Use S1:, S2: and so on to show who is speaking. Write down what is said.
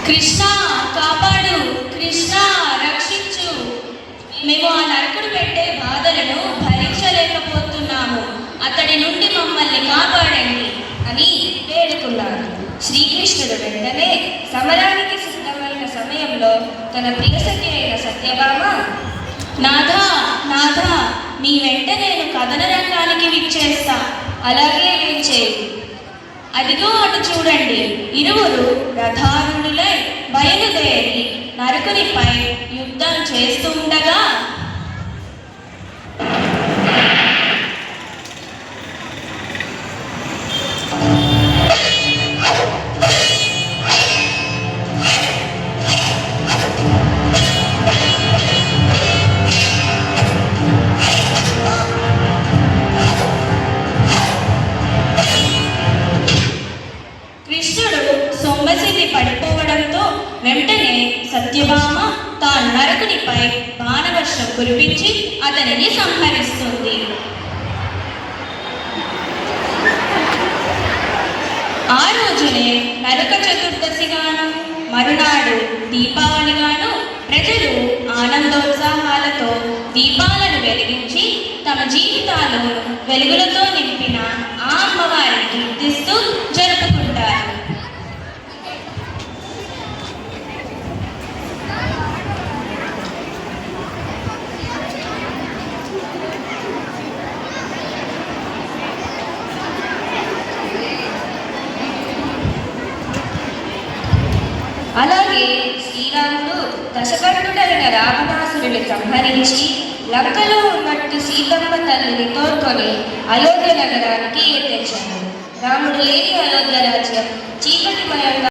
S1: కృష్ణ కాపాడు, కృష్ణ రక్షించు, మేము ఆ నరకుడు పెట్టే బాధలను భరించలేకపోతున్నాము, అతడి నుండి మమ్మల్ని కాపాడండి అని వేడుకున్నారు. శ్రీకృష్ణుడు వెంటనే సమరానికి సిద్ధమైన సమయంలో తన ప్రియసఖి అయిన సత్యభామ, నాథా నాథా, మీ వెంట నేను కథన రంగానికి విచ్చేస్తా, అలాగే విచ్చేయి. అదిగో అటు చూడండి, ఇరువురు రథారులై బయలుదేరి నరకునిపై యుద్ధం చేస్తుండగా పడిపోవడంతో వెంటనే సత్యభామ తాను నరకునిపై బాణవర్షం కురిపించి అతనిని సంహరిస్తుంది. ఆ రోజునే నరక చతుర్దశిగాను మరునాడు దీపావళిగాను ప్రజలు ఆనందోత్సాహాలతో దీపాలను వెలిగించి తమ జీవితాలను వెలుగులతో నింపిన ఆ అమ్మవారిని కీర్తిస్తూ జరుపుకుంటారు. అలాగే శ్రీరాముడు దశకంఠుడైన రావణాసురుని సంహరించి లంకలో ఉన్నట్టు సీతమ్మ తల్లిని తోడ్కొని అయోధ్య నగరానికి తెచ్చాడు. రాముడు లేని అయోధ్య రాజ్యం చీకటిమయంగా